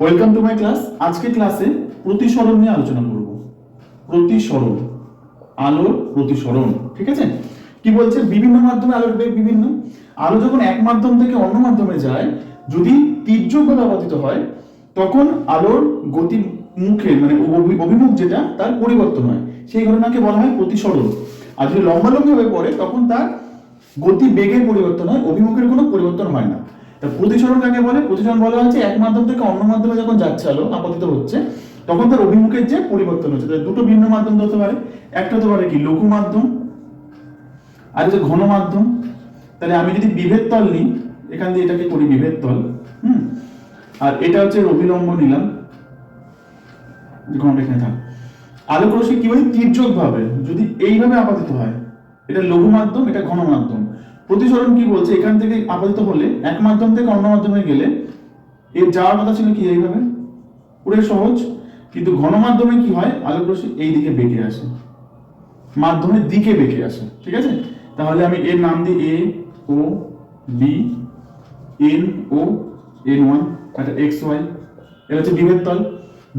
Welcome to my class. আজকে ক্লাসে প্রতিসরণ নিয়ে আলোচনা করব। প্রতিসরণ, আলোর প্রতিসরণ। ঠিক আছে, কি বলছে? বিভিন্ন মাধ্যমে আলোর বেগ বিভিন্ন। আলো যখন এক মাধ্যম থেকে অন্য মাধ্যমে যায়, যদি তির্যকভাবে আবর্তিত হয়, তখন আলোর গতি মুখের মানে অভিমুখ যেটা তার পরিবর্তন হয়, সেই ঘটনাকে বলা হয় প্রতিসরণ। আর যদি লম্বালম্বি হয়ে পড়ে, তখন তার গতি বেগের পরিবর্তন হয়, অভিমুখের কোনো পরিবর্তন হয় না। প্রতিসরণ কাকে বলে? প্রতিসরণ বলা হচ্ছে এক মাধ্যম থেকে অন্য মাধ্যমে যখন যাচ্ছে আলো, আপতিত হচ্ছে, তখন তার অভিমুখের যে পরিবর্তন হচ্ছে। দুটো ভিন্ন মাধ্যম হতে পারে। একটা হতে পারে কি লঘু মাধ্যম, আর হচ্ছে ঘন মাধ্যম। তাহলে আমি যদি বিভেদ তল নিই, এখান দিয়ে এটাকে করি বিভেদ তল, আর এটা হচ্ছে অভিলম্ব নিলাম, ঘনটা এখানে থাক। আলোক রশ্মি কি হয়? তির্যক ভাবে যদি এইভাবে আপতিত হয়, এটা লঘু মাধ্যম, এটা ঘন মাধ্যম। প্রতিসরণ কি বলছে? এখান থেকে আপতিত হলে এক মাধ্যম থেকে অন্য মাধ্যমে গেলে এর যাওয়ার কথা ছিল কি এইভাবে, পুরো সহজ। কিন্তু ঘন মাধ্যমে কি হয়? আলোক রশ্মি এই দিকে বেঁকে আসে, মাধ্যমের দিকে বেঁকে আসে। ঠিক আছে, তাহলে আমি এর নাম দিই A O B, N O N one, একটা এক্স ওয়াই। এটা হচ্ছে বিভেদ তল।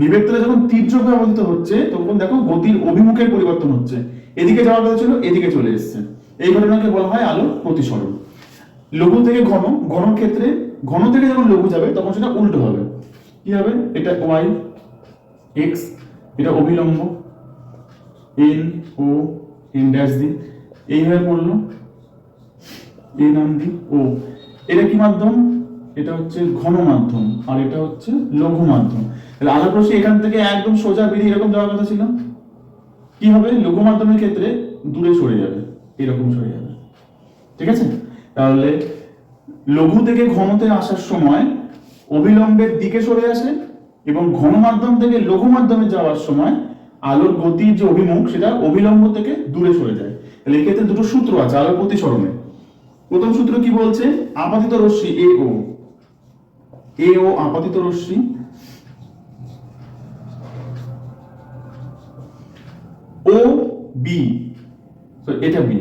বিভেদ তলে যখন তির্যকভাবে আপতিত হচ্ছে, তখন দেখো গতির অভিমুখের পরিবর্তন হচ্ছে, এদিকে যাওয়ার কথা ছিল এদিকে চলে এসেছে। এই ঘটনাকে বলা হয় আলোর প্রতিসরণ। লঘু থেকে ঘন, ঘন ক্ষেত্রে ঘন থেকে যখন লঘু যাবে, তখন সেটা উল্টো হবে। কি হবে? এটা ওয়াই এক্স, এটা অভিলম্ব N O N dash D, এইভাবে পড়লো, এই নাম দি ও। এটা কি মাধ্যম? এটা হচ্ছে ঘন মাধ্যম, আর এটা হচ্ছে লঘু মাধ্যম। তাহলে আলোক রশ্মি এখান থেকে একদম সোজা বেরিয়ে এরকম যাওয়ার কথা ছিল, কি হবে? লঘু মাধ্যমের ক্ষেত্রে দূরে সরে যাবে, এরকম সরে যাবে। ঠিক আছে, তাহলে লঘু থেকে ঘনতে আসার সময় অবিলম্বের দিকে সরে আসে, এবং ঘন মাধ্যম থেকে লঘু মাধ্যমে যাওয়ার সময় আলোর গতির যে অভিমুখ, সেটা অবিলম্ব থেকে দূরে সরে যায়। তাহলে এক্ষেত্রে দুটো সূত্র আছে আলোর প্রতিসরণে। প্রথম সূত্র কি বলছে? আপতিত রশ্মি এ ও আপতিত রশ্মি ও বি, এটা বি,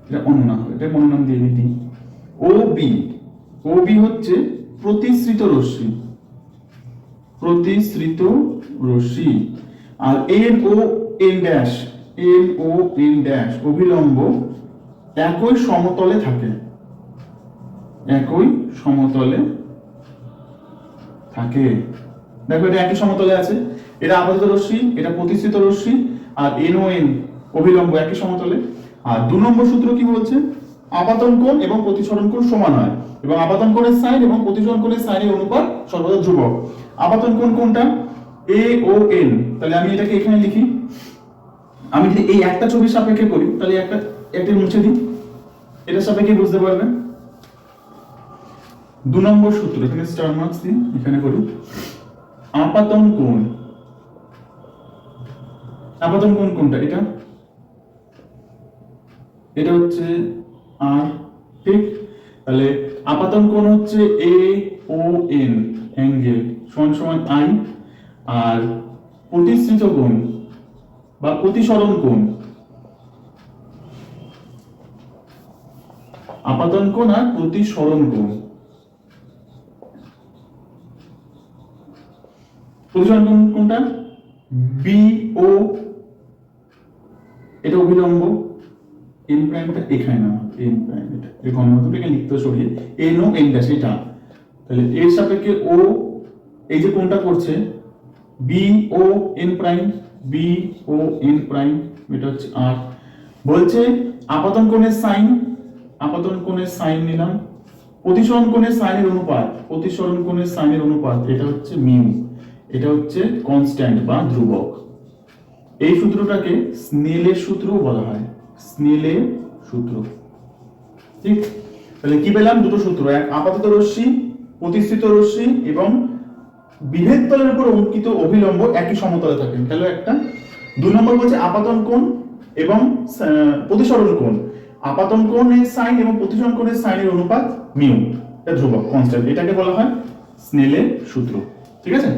এটা অন্য নাম, এটা অন্য নাম দিয়ে দিই। ও বি হচ্ছে প্রতিসৃত রশ্মি, প্রতিসৃত রশ্মি। আর এন ও এন ড্যাশ অভিলম্ব একই সমতলে থাকে, একই সমতলে থাকে। দেখো এটা একই সমতলে আছে, এটা আপতিত রশ্মি, এটা প্রতিসৃত রশ্মি, আর এন ও এন অভিলম্ব একই সমতলে। আর 2 নম্বর সূত্র কি বলছে? আপাতন কোণ এবং প্রতিসরণ কোণ সমান হয়, এবং আপাতন কোণের সাইন এবং প্রতিসরণ কোণের সাইনের অনুপাত সর্বদা ধ্রুবক। আপাতন কোণ কোনটা? এ ও এন। তাহলে আমি এটাকে এখানে লিখি। আমি যদি এই একটা ছবির সাপেক্ষে করি, তাহলে একটা মুছে দিই, এটা সাপেক্ষে বুঝতে পারবেন। 2 নম্বর সূত্র, এখানে স্টার মার্কস দিই, এখানে করি। আপাতন কোণ কোনটা? এটা হচ্ছে আর, ঠিক। তাহলে আপাতন কোণ হচ্ছে এ ও এন অ্যাঙ্গেল সমান সমান আই, আর প্রতিসৃত কোণ বা প্রতিসরণ কোণ, আপাতন কোণ আর প্রতিসরণ কোণ। প্রতিসরণ কোণ কোনটা? বি ও, এটা অভিলম্ব, এন প্রাইমটা এখানে না, এন প্রাইম এটা এই ঘনমাধ্যমটাকে লিখতে সরিয়ে এন ও এন ড্যাশ এটা। তাহলে এর সাপেক্ষে ও, এই যে কোণটা করছে B O N prime, B O N prime, এটা হচ্ছে আর। বলছে আপাতন কোণের সাইন নিলাম, প্রতিসরণ কোণের সাইনের অনুপাত, এটা হচ্ছে মিউ, এটা হচ্ছে কনস্ট্যান্ট বা ধ্রুবক। এই সূত্রটাকে স্নেলের সূত্র বলা হয়, স্নেলের সূত্র। ঠিক, তাহলে কি পেলাম? দুটো সূত্র, এক আপাতিত রশ্মি, প্রতিসৃত রশ্মি এবং বিভেদ তলের উপর অঙ্কিত অভিলম্ব একই সমতলে থাকে, তাহলে একটা। 2 নম্বর বলছে আপাতন কোণ এবং প্রতিসরণ কোণ, আপাতন কোণের সাইন এবং প্রতিসরণ কোণের সাইনের অনুপাত মিউ, এটা ধ্রুবক কনস্ট্যান্ট, এটাকে বলা হয় স্নেলের সূত্র। ঠিক আছে।